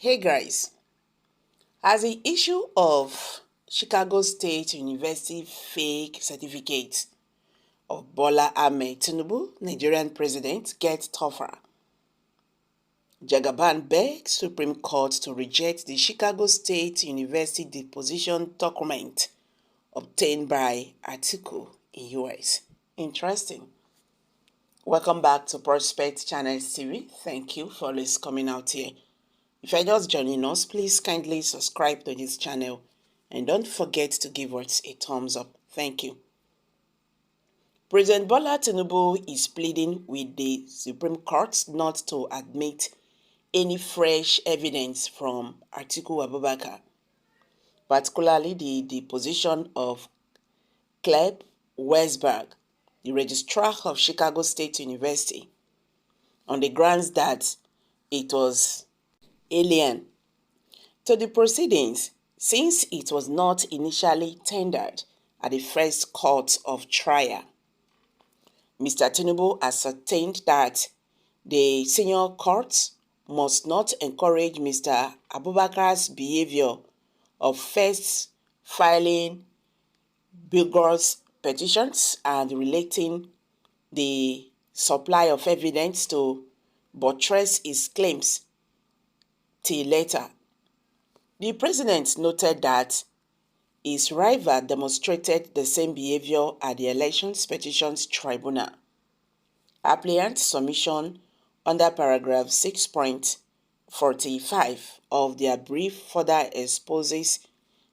Hey guys, as the issue of Chicago State University fake certificate of Bola Ahmed Tinubu, Nigerian president, gets tougher, Jagaban begs Supreme Court to reject the Chicago State University deposition document obtained by Atiku in US. Interesting. Welcome back to Prospect Channel TV. Thank you for always coming out here. If you're just joining us, please kindly subscribe to this channel and don't forget to give us a thumbs up. Thank you. President Bola Tinubu is pleading with the Supreme Court not to admit any fresh evidence from Atiku Abubakar, particularly the deposition of Caleb Westberg, the registrar of Chicago State University, on the grounds that it was alien to the proceedings since it was not initially tendered at the first court of trial. Mr. Tinubu ascertained that the senior court must not encourage Mr. Abubakar's behavior of first filing BEGS petitions and relating the supply of evidence to buttress his claims till later. The president noted that his rival demonstrated the same behavior at the Elections Petitions Tribunal. Applicant's submission under paragraph 6.45 of their brief further exposes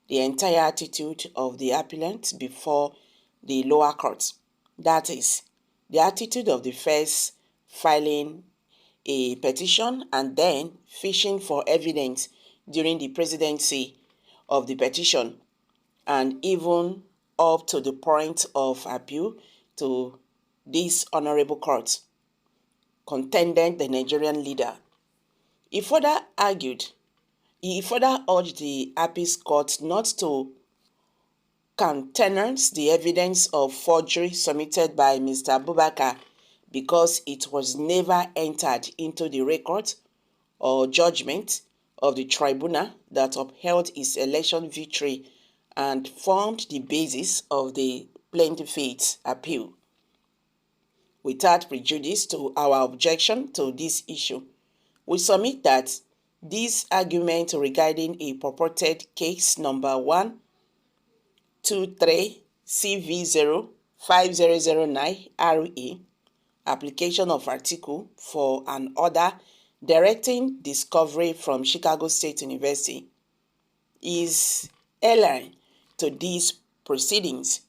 the entire attitude of the applicant before the lower court. That is, the attitude of the first filing a petition and then fishing for evidence during the presidency of the petition, and even up to the point of appeal to this honorable court, contended the Nigerian leader. He further urged the appeals court not to countenance the evidence of forgery submitted by Mr. Abubakar because it was never entered into the record or judgment of the tribunal that upheld his election victory and formed the basis of the plaintiff's appeal. Without prejudice to our objection to this issue, we submit that this argument regarding a purported case number 123 CV05009 RE, application of Atiku for an order directing discovery from Chicago State University, is alien to these proceedings,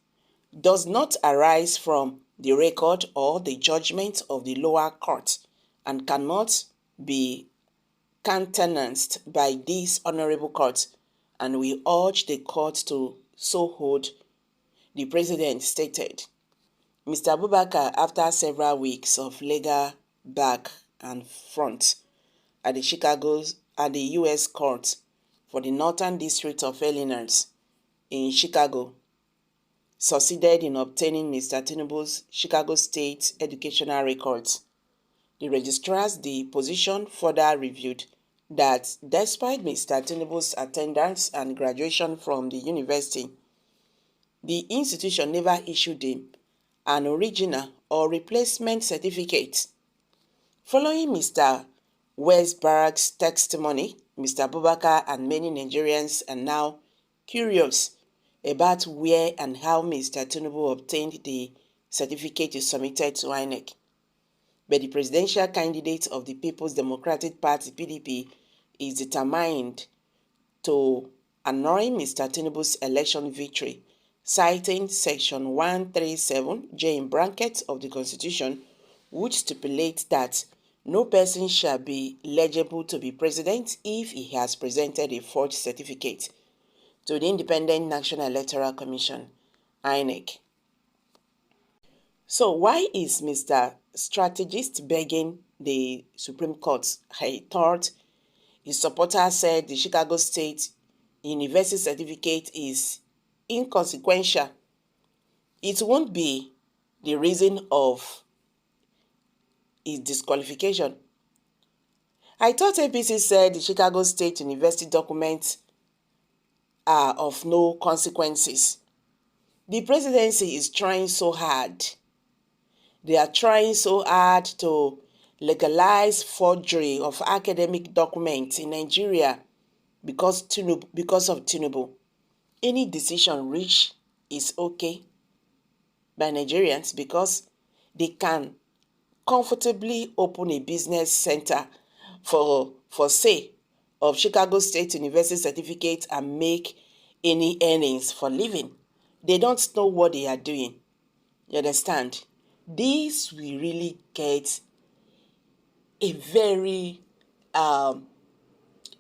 does not arise from the record or the judgment of the lower court, and cannot be countenanced by this honorable court, and we urge the court to so hold, the president stated. Mr. Abubakar, after several weeks of legal back and front at the U.S. Court for the Northern District of Illinois in Chicago, succeeded in obtaining Mr. Tinubu's Chicago State educational records. The registrar's deposition further revealed that despite Mr. Tinubu's attendance and graduation from the university, the institution never issued him an original or replacement certificate. Following Mr. Westberg's testimony, Mr. Abubakar and many Nigerians are now curious about where and how Mr. Tinubu obtained the certificate he submitted to INEC. But the presidential candidate of the People's Democratic Party, PDP, is determined to annul Mr. Tinubu's election victory, citing Section 137J in brackets of the Constitution, which stipulates that no person shall be eligible to be president if he has presented a forged certificate to the Independent National Electoral Commission, INEC. So why is Mr. Strategist begging the Supreme Court? I thought his supporters said the Chicago State University certificate is inconsequential. It won't be the reason of his disqualification. I thought APC said the Chicago State University documents are of no consequences. The presidency is trying so hard. They are trying so hard to legalize forgery of academic documents in Nigeria because of Tinubu. Any decision reached is okay by Nigerians because they can comfortably open a business center for say of Chicago State University certificate and make any earnings for living. They don't know what they are doing. You understand? This will really get a very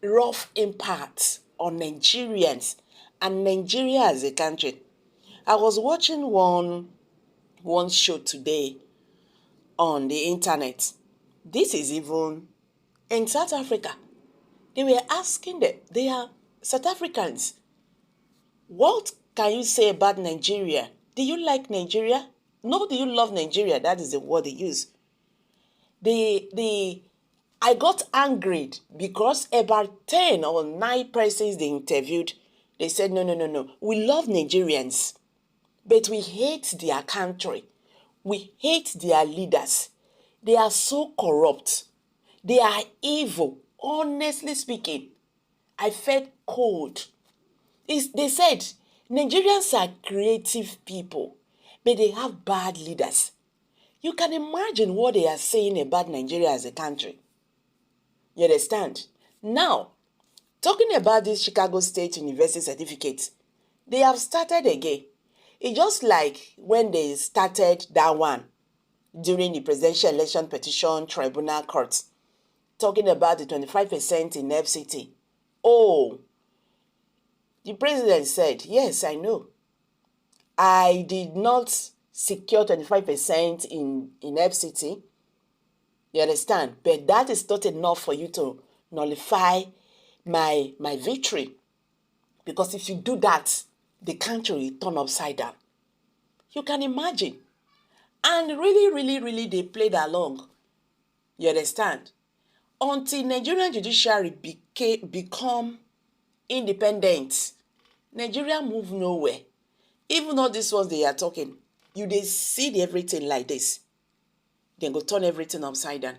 rough impact on Nigerians and Nigeria as a country. I was watching one show today on the internet. This is even in South Africa. They were asking them, they are South Africans, what can you say about Nigeria? Do you like Nigeria? No, do you love Nigeria? That is the word they use. I got angry because about 10 or 9 persons they interviewed, they said, no. We love Nigerians, but we hate their country. We hate their leaders. They are so corrupt. They are evil. Honestly speaking, I felt cold. They said, Nigerians are creative people, but they have bad leaders. You can imagine what they are saying about Nigeria as a country. You understand? Now, talking about this Chicago State University certificate, they have started again. It's just like when they started that one during the presidential election petition tribunal court, talking about the 25% in FCT. Oh, the president said, yes, I know. I did not secure 25% in FCT. You understand? But that is not enough for you to nullify my victory. Because if you do that, the country will turn upside down. You can imagine. And really, they played along. You understand? Until Nigerian Judiciary become independent, Nigeria move nowhere. Even all these ones they are talking, they see everything like this. Then go turn everything upside down.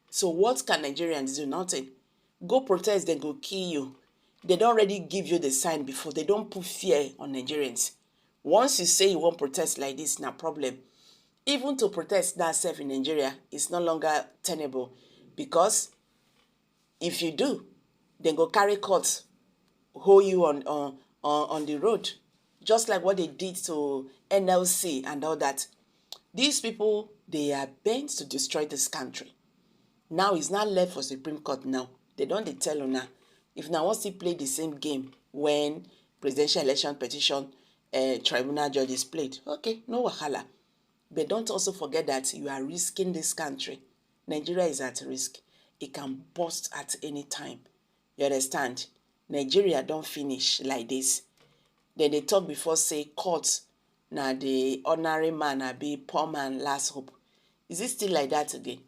So what can Nigerians do? Nothing. Go protest, then go kill you. They don't already give you the sign before. They don't put fear on Nigerians. Once you say you won't protest like this, no problem. Even to protest that self in Nigeria is no longer tenable, because if you do, then go carry court, hold you on the road, just like what they did to NLC and all that. These people, they are bent to destroy this country. Now it's not left for Supreme Court now. They don't tell you now. If now wants to play the same game when presidential election petition tribunal judges played, okay, no wahala. But don't also forget that you are risking this country. Nigeria is at risk. It can burst at any time. You understand? Nigeria don't finish like this. Then they talk before say court, now the ordinary man na be poor man last hope. Is it still like that again?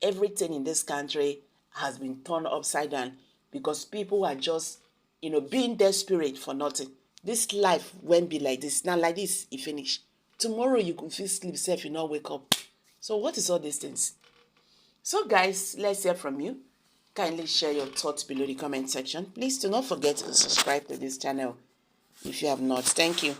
Everything in this country has been turned upside down because people are just, being desperate for nothing. This life won't be like this. Not like this, it finish. Tomorrow you could feel sleep safe, you not wake up. So what is all these things? So guys, let's hear from you. Kindly share your thoughts below the comment section. Please do not forget to subscribe to this channel if you have not. Thank you.